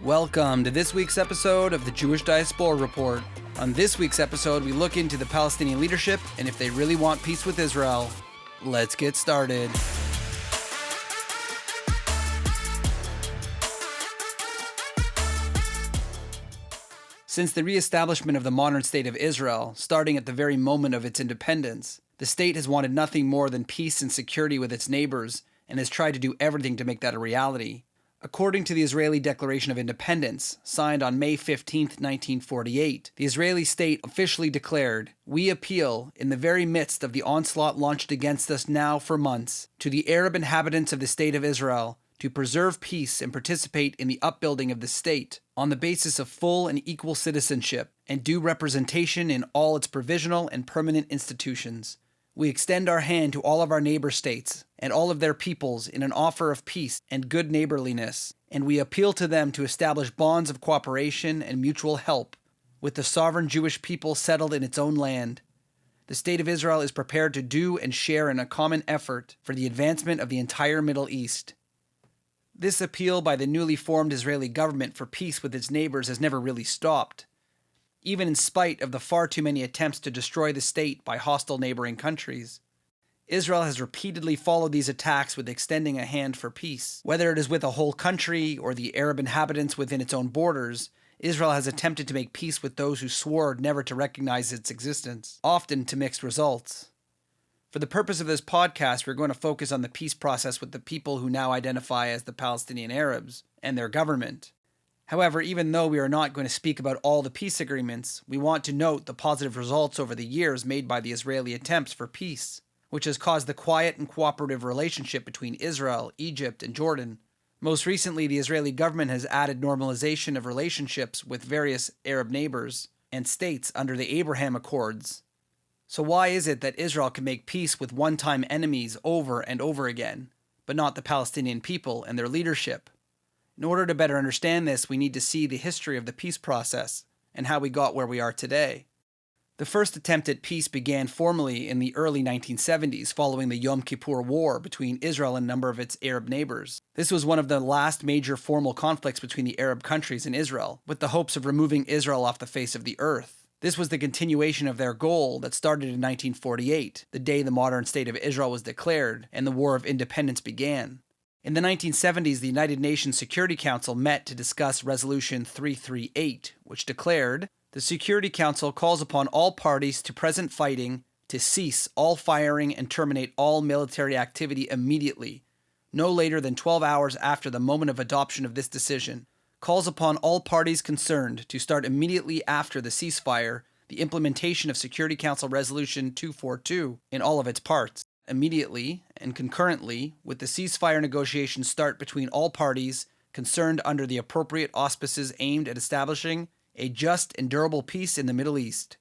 Welcome to this week's episode of the Jewish Diaspora Report. On this week's episode, we look into the Palestinian leadership and if they really want peace with Israel. Let's get started. Since the re-establishment of the modern state of Israel, starting at the very moment of its independence, the state has wanted nothing more than peace and security with its neighbors and has tried to do everything to make that a reality. According to the Israeli Declaration of Independence, signed on May 15, 1948, the Israeli state officially declared, "We appeal, in the very midst of the onslaught launched against us now for months, to the Arab inhabitants of the State of Israel, to preserve peace and participate in the upbuilding of the state on the basis of full and equal citizenship and due representation in all its provisional and permanent institutions. We extend our hand to all of our neighbor states and all of their peoples in an offer of peace and good neighborliness, and we appeal to them to establish bonds of cooperation and mutual help with the sovereign Jewish people settled in its own land. The State of Israel is prepared to do and share in a common effort for the advancement of the entire Middle East." This appeal by the newly formed Israeli government for peace with its neighbors has never really stopped. Even in spite of the far too many attempts to destroy the state by hostile neighboring countries, Israel has repeatedly followed these attacks with extending a hand for peace. Whether it is with a whole country or the Arab inhabitants within its own borders, Israel has attempted to make peace with those who swore never to recognize its existence, often to mixed results. For the purpose of this podcast, we're going to focus on the peace process with the people who now identify as the Palestinian Arabs and their government. However, even though we are not going to speak about all the peace agreements, we want to note the positive results over the years made by the Israeli attempts for peace, which has caused the quiet and cooperative relationship between Israel, Egypt, and Jordan. Most recently, the Israeli government has added normalization of relationships with various Arab neighbors and states under the Abraham Accords. So why is it that Israel can make peace with one-time enemies over and over again, but not the Palestinian people and their leadership? In order to better understand this, we need to see the history of the peace process and how we got where we are today. The first attempt at peace began formally in the early 1970s following the Yom Kippur War between Israel and a number of its Arab neighbors. This was one of the last major formal conflicts between the Arab countries and Israel, with the hopes of removing Israel off the face of the earth. This was the continuation of their goal that started in 1948, the day the modern state of Israel was declared and the War of Independence began. In the 1970s, the United Nations Security Council met to discuss Resolution 338, which declared, "The Security Council calls upon all parties to present fighting to cease all firing and terminate all military activity immediately, no later than 12 hours after the moment of adoption of this decision. Calls upon all parties concerned to start immediately after the ceasefire the implementation of Security Council Resolution 242 in all of its parts. Immediately and concurrently with the ceasefire negotiations start between all parties concerned under the appropriate auspices aimed at establishing a just and durable peace in the Middle East."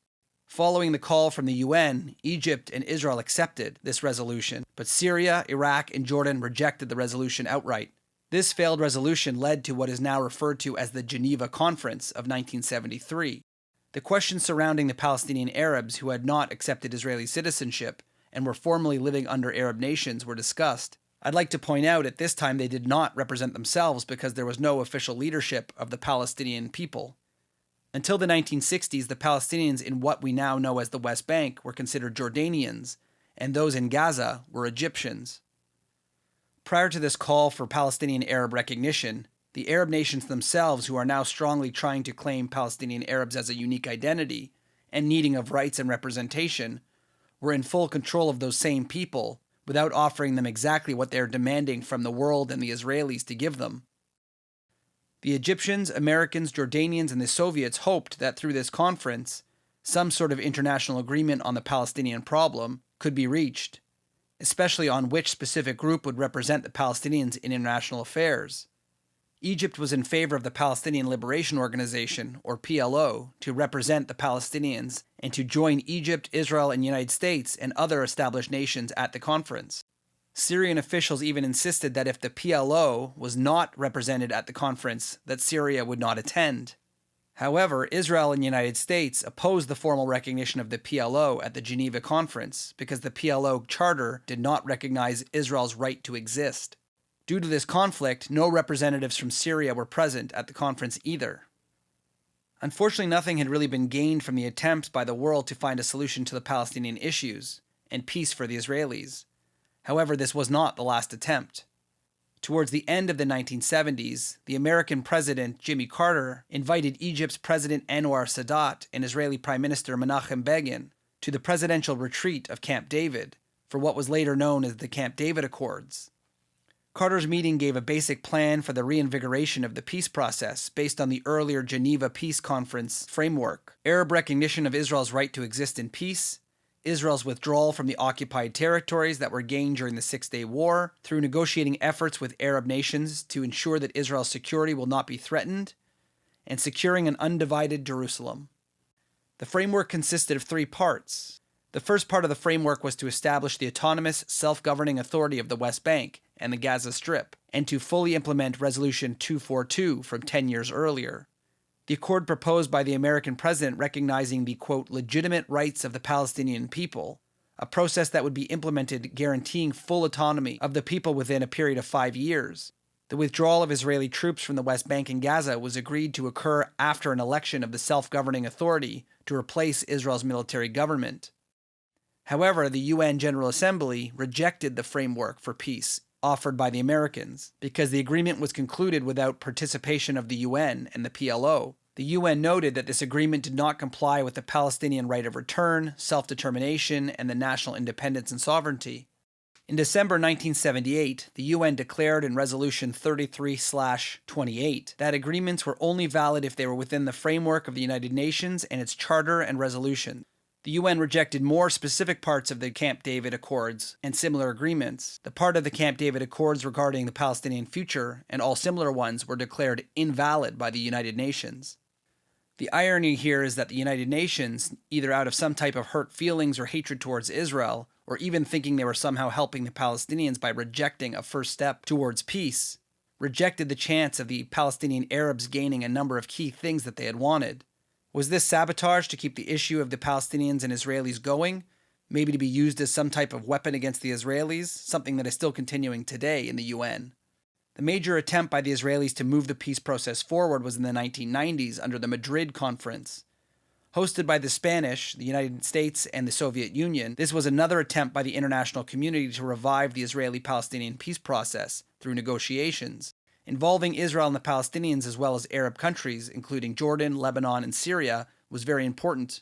Following the call from the UN, Egypt and Israel accepted this resolution, but Syria, Iraq, and Jordan rejected the resolution outright. This failed resolution led to what is now referred to as the Geneva Conference of 1973. The questions surrounding the Palestinian Arabs who had not accepted Israeli citizenship and were formerly living under Arab nations were discussed. I'd like to point out at this time they did not represent themselves because there was no official leadership of the Palestinian people. Until the 1960s, the Palestinians in what we now know as the West Bank were considered Jordanians, and those in Gaza were Egyptians. Prior to this call for Palestinian Arab recognition, the Arab nations themselves, who are now strongly trying to claim Palestinian Arabs as a unique identity and needing of rights and representation, were in full control of those same people without offering them exactly what they are demanding from the world and the Israelis to give them. The Egyptians, Americans, Jordanians, and the Soviets hoped that through this conference, some sort of international agreement on the Palestinian problem could be reached, especially on which specific group would represent the Palestinians in international affairs. Egypt was in favor of the Palestinian Liberation Organization, or PLO, to represent the Palestinians and to join Egypt, Israel, and the United States and other established nations at the conference. Syrian officials even insisted that if the PLO was not represented at the conference, that Syria would not attend. However, Israel and the United States opposed the formal recognition of the PLO at the Geneva Conference because the PLO charter did not recognize Israel's right to exist. Due to this conflict, no representatives from Syria were present at the conference either. Unfortunately, nothing had really been gained from the attempts by the world to find a solution to the Palestinian issues and peace for the Israelis. However, this was not the last attempt. Towards the end of the 1970s, the American President Jimmy Carter invited Egypt's President Anwar Sadat and Israeli Prime Minister Menachem Begin to the presidential retreat of Camp David for what was later known as the Camp David Accords. Carter's meeting gave a basic plan for the reinvigoration of the peace process based on the earlier Geneva Peace Conference framework: Arab recognition of Israel's right to exist in peace, Israel's withdrawal from the occupied territories that were gained during the Six-Day War through negotiating efforts with Arab nations to ensure that Israel's security will not be threatened, and securing an undivided Jerusalem. The framework consisted of 3 parts. The first part of the framework was to establish the autonomous, self-governing authority of the West Bank and the Gaza Strip, and to fully implement Resolution 242 from 10 years earlier. The accord proposed by the American president recognizing the, quote, legitimate rights of the Palestinian people, a process that would be implemented guaranteeing full autonomy of the people within a period of 5 years. The withdrawal of Israeli troops from the West Bank and Gaza was agreed to occur after an election of the self-governing authority to replace Israel's military government. However, the UN General Assembly rejected the framework for peace offered by the Americans because the agreement was concluded without participation of the UN and the PLO. The UN noted that this agreement did not comply with the Palestinian right of return, self-determination, and the national independence and sovereignty. In December 1978, the UN declared in Resolution 33/28 that agreements were only valid if they were within the framework of the United Nations and its charter and resolution. The UN rejected more specific parts of the Camp David Accords and similar agreements. The part of the Camp David Accords regarding the Palestinian future and all similar ones were declared invalid by the United Nations. The irony here is that the United Nations, either out of some type of hurt feelings or hatred towards Israel, or even thinking they were somehow helping the Palestinians by rejecting a first step towards peace, rejected the chance of the Palestinian Arabs gaining a number of key things that they had wanted. Was this sabotage to keep the issue of the Palestinians and Israelis going, maybe to be used as some type of weapon against the Israelis, something that is still continuing today in the UN? The major attempt by the Israelis to move the peace process forward was in the 1990s under the Madrid Conference. Hosted by the Spanish, the United States, and the Soviet Union, this was another attempt by the international community to revive the Israeli-Palestinian peace process through negotiations. Involving Israel and the Palestinians as well as Arab countries, including Jordan, Lebanon, and Syria, was very important.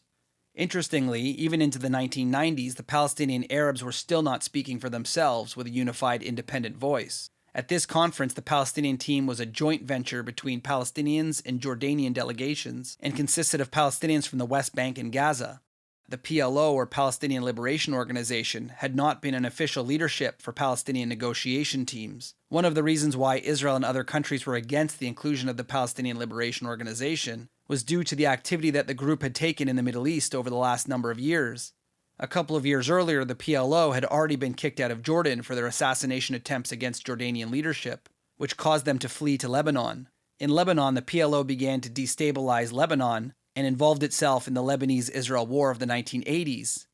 Interestingly, even into the 1990s, the Palestinian Arabs were still not speaking for themselves with a unified independent voice. At this conference, the Palestinian team was a joint venture between Palestinians and Jordanian delegations and consisted of Palestinians from the West Bank and Gaza. The PLO, or Palestinian Liberation Organization, had not been an official leadership for Palestinian negotiation teams. One of the reasons why Israel and other countries were against the inclusion of the Palestinian Liberation Organization was due to the activity that the group had taken in the Middle East over the last number of years. A couple of years earlier, the PLO had already been kicked out of Jordan for their assassination attempts against Jordanian leadership, which caused them to flee to Lebanon. In Lebanon, the PLO began to destabilize Lebanon and involved itself in the Lebanese-Israel War of the 1980s.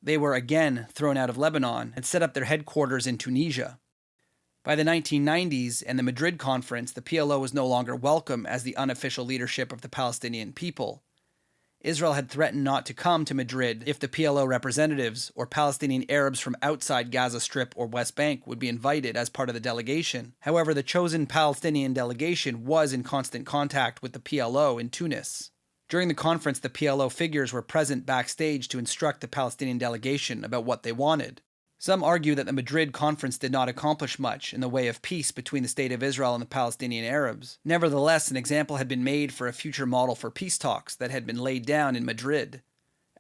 They were again thrown out of Lebanon and set up their headquarters in Tunisia. By the 1990s and the Madrid Conference, the PLO was no longer welcome as the unofficial leadership of the Palestinian people. Israel had threatened not to come to Madrid if the PLO representatives or Palestinian Arabs from outside Gaza Strip or West Bank would be invited as part of the delegation. However, the chosen Palestinian delegation was in constant contact with the PLO in Tunis. During the conference, the PLO figures were present backstage to instruct the Palestinian delegation about what they wanted. Some argue that the Madrid conference did not accomplish much in the way of peace between the State of Israel and the Palestinian Arabs. Nevertheless, an example had been made for a future model for peace talks that had been laid down in Madrid,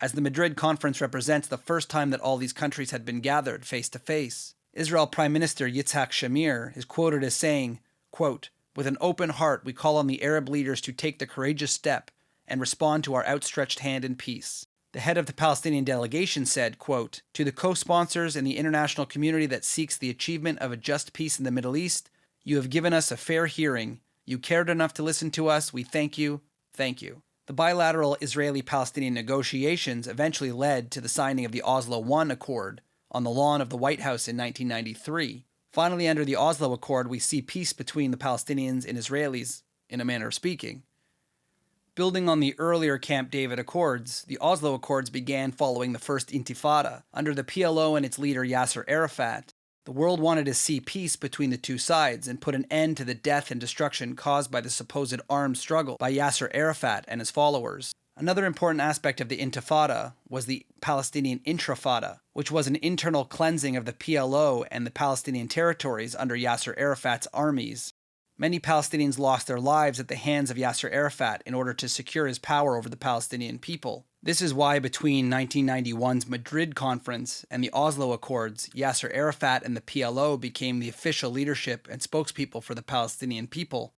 as the Madrid conference represents the first time that all these countries had been gathered face to face. Israel Prime Minister Yitzhak Shamir is quoted as saying, quote, "With an open heart, we call on the Arab leaders to take the courageous step and respond to our outstretched hand in peace." The head of the Palestinian delegation said, quote, "To the co-sponsors and the international community that seeks the achievement of a just peace in the Middle East, you have given us a fair hearing. You cared enough to listen to us. We thank you. Thank you." The bilateral Israeli-Palestinian negotiations eventually led to the signing of the Oslo I Accord on the lawn of the White House in 1993. Finally, under the Oslo Accord, we see peace between the Palestinians and Israelis, in a manner of speaking. Building on the earlier Camp David Accords, the Oslo Accords began following the First Intifada. Under the PLO and its leader Yasser Arafat, the world wanted to see peace between the two sides and put an end to the death and destruction caused by the supposed armed struggle by Yasser Arafat and his followers. Another important aspect of the Intifada was the Palestinian Intrafada, which was an internal cleansing of the PLO and the Palestinian territories under Yasser Arafat's armies. Many Palestinians lost their lives at the hands of Yasser Arafat in order to secure his power over the Palestinian people. This is why between 1991's Madrid Conference and the Oslo Accords, Yasser Arafat and the PLO became the official leadership and spokespeople for the Palestinian people.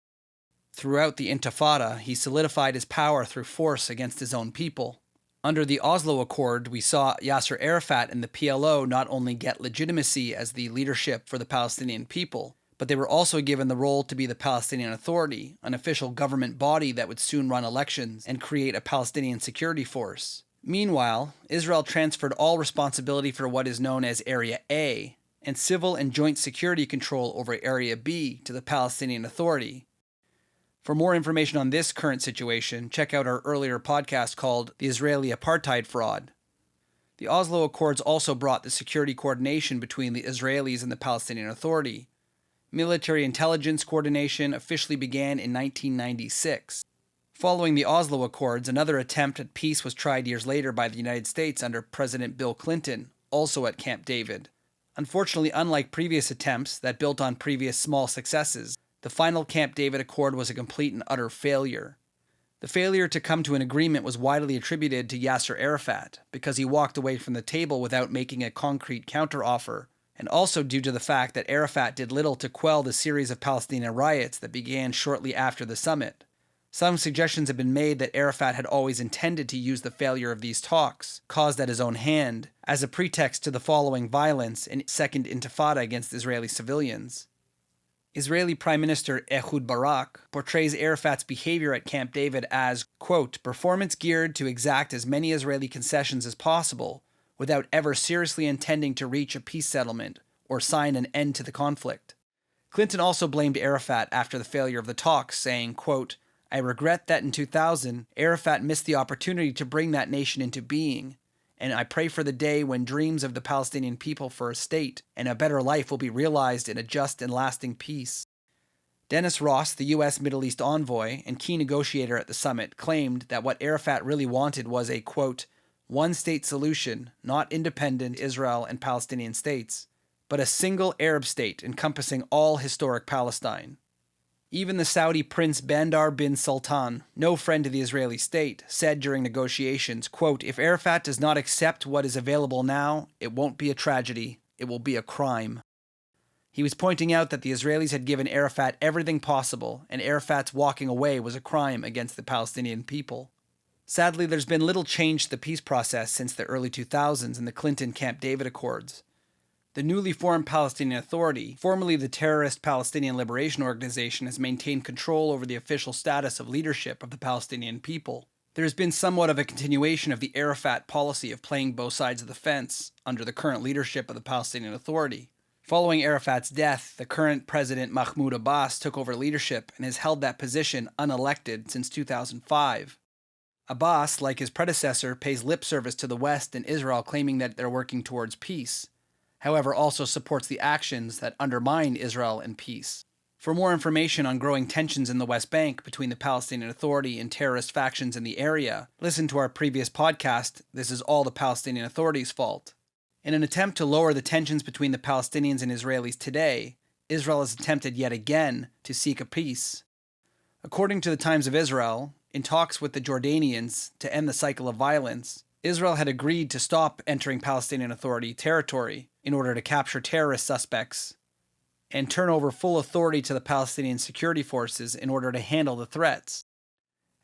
Throughout the Intifada, he solidified his power through force against his own people. Under the Oslo Accord, we saw Yasser Arafat and the PLO not only get legitimacy as the leadership for the Palestinian people, but they were also given the role to be the Palestinian Authority, an official government body that would soon run elections and create a Palestinian security force. Meanwhile, Israel transferred all responsibility for what is known as Area A, and civil and joint security control over Area B to the Palestinian Authority. For more information on this current situation, check out our earlier podcast called The Israeli Apartheid Fraud. The Oslo Accords also brought the security coordination between the Israelis and the Palestinian Authority. Military intelligence coordination officially began in 1996. Following the Oslo Accords, another attempt at peace was tried years later by the United States under President Bill Clinton, also at Camp David. Unfortunately, unlike previous attempts that built on previous small successes, the final Camp David Accord was a complete and utter failure. The failure to come to an agreement was widely attributed to Yasser Arafat because he walked away from the table without making a concrete counteroffer, and also due to the fact that Arafat did little to quell the series of Palestinian riots that began shortly after the summit. Some suggestions have been made that Arafat had always intended to use the failure of these talks, caused at his own hand, as a pretext to the following violence and Second Intifada against Israeli civilians. Israeli Prime Minister Ehud Barak portrays Arafat's behavior at Camp David as, quote, performance geared to exact as many Israeli concessions as possible, without ever seriously intending to reach a peace settlement or sign an end to the conflict. Clinton also blamed Arafat after the failure of the talks, saying, quote, I regret that in 2000, Arafat missed the opportunity to bring that nation into being, and I pray for the day when dreams of the Palestinian people for a state and a better life will be realized in a just and lasting peace. Dennis Ross, the U.S. Middle East envoy and key negotiator at the summit, claimed that what Arafat really wanted was a, quote, one-state solution, not independent Israel and Palestinian states, but a single Arab state encompassing all historic Palestine. Even the Saudi Prince Bandar bin Sultan, no friend to the Israeli state, said during negotiations, quote, if Arafat does not accept what is available now, it won't be a tragedy, it will be a crime. He was pointing out that the Israelis had given Arafat everything possible, and Arafat's walking away was a crime against the Palestinian people. Sadly, there's been little change to the peace process since the early 2000s and the Clinton-Camp David Accords. The newly formed Palestinian Authority, formerly the terrorist Palestinian Liberation Organization, has maintained control over the official status of leadership of the Palestinian people. There has been somewhat of a continuation of the Arafat policy of playing both sides of the fence under the current leadership of the Palestinian Authority. Following Arafat's death, the current president Mahmoud Abbas took over leadership and has held that position unelected since 2005. Abbas, like his predecessor, pays lip service to the West and Israel, claiming that they're working towards peace. However, also supports the actions that undermine Israel and peace. For more information on growing tensions in the West Bank between the Palestinian Authority and terrorist factions in the area, listen to our previous podcast, This is All the Palestinian Authority's Fault. In an attempt to lower the tensions between the Palestinians and Israelis today, Israel has attempted yet again to seek a peace. According to the Times of Israel, in talks with the Jordanians to end the cycle of violence, Israel had agreed to stop entering Palestinian Authority territory in order to capture terrorist suspects and turn over full authority to the Palestinian security forces in order to handle the threats.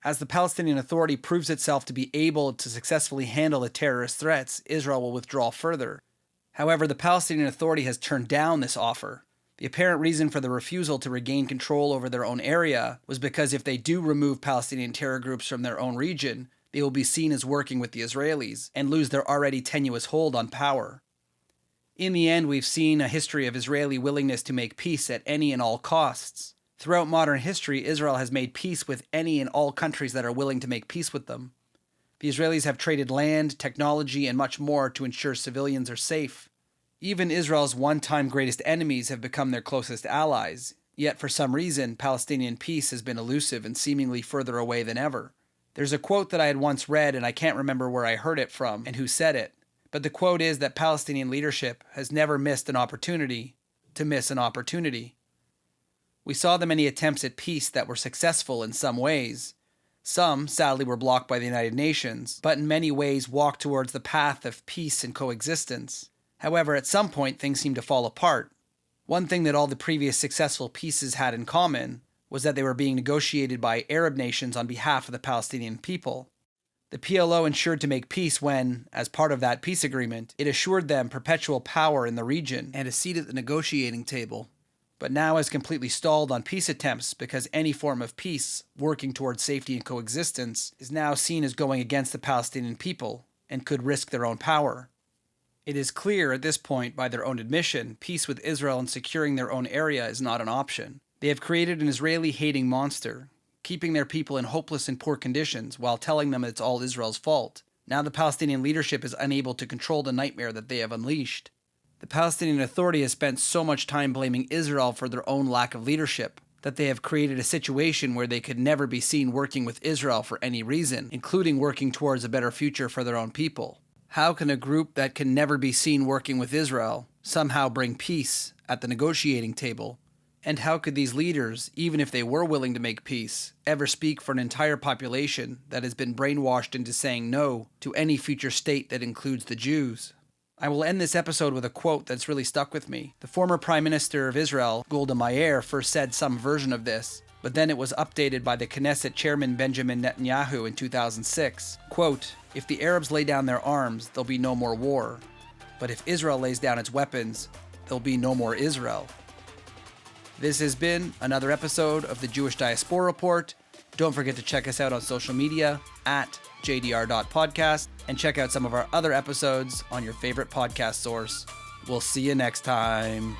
As the Palestinian Authority proves itself to be able to successfully handle the terrorist threats, Israel will withdraw further. However, the Palestinian Authority has turned down this offer. The apparent reason for the refusal to regain control over their own area was because if they do remove Palestinian terror groups from their own region, they will be seen as working with the Israelis and lose their already tenuous hold on power. In the end, we've seen a history of Israeli willingness to make peace at any and all costs. Throughout modern history, Israel has made peace with any and all countries that are willing to make peace with them. The Israelis have traded land, technology, and much more to ensure civilians are safe. Even Israel's one-time greatest enemies have become their closest allies, yet for some reason, Palestinian peace has been elusive and seemingly further away than ever. There's a quote that I had once read, and I can't remember where I heard it from and who said it, but the quote is that Palestinian leadership has never missed an opportunity to miss an opportunity. We saw the many attempts at peace that were successful in some ways. Some, sadly, were blocked by the United Nations, but in many ways walked towards the path of peace and coexistence. However, at some point, things seemed to fall apart. One thing that all the previous successful peaces had in common was that they were being negotiated by Arab nations on behalf of the Palestinian people. The PLO ensured to make peace when, as part of that peace agreement, it assured them perpetual power in the region and a seat at the negotiating table, but now has completely stalled on peace attempts because any form of peace working towards safety and coexistence is now seen as going against the Palestinian people and could risk their own power. It is clear at this point, by their own admission, peace with Israel and securing their own area is not an option. They have created an Israeli-hating monster, keeping their people in hopeless and poor conditions while telling them it's all Israel's fault. Now the Palestinian leadership is unable to control the nightmare that they have unleashed. The Palestinian Authority has spent so much time blaming Israel for their own lack of leadership that they have created a situation where they could never be seen working with Israel for any reason, including working towards a better future for their own people. How can a group that can never be seen working with Israel somehow bring peace at the negotiating table? And how could these leaders, even if they were willing to make peace, ever speak for an entire population that has been brainwashed into saying no to any future state that includes the Jews? I will end this episode with a quote that's really stuck with me. The former Prime Minister of Israel, Golda Meir, first said some version of this, but then it was updated by the Knesset chairman Benjamin Netanyahu in 2006. Quote, "If the Arabs lay down their arms, there'll be no more war. But if Israel lays down its weapons, there'll be no more Israel." This has been another episode of the Jewish Diaspora Report. Don't forget to check us out on social media at jdr.podcast and check out some of our other episodes on your favorite podcast source. We'll see you next time.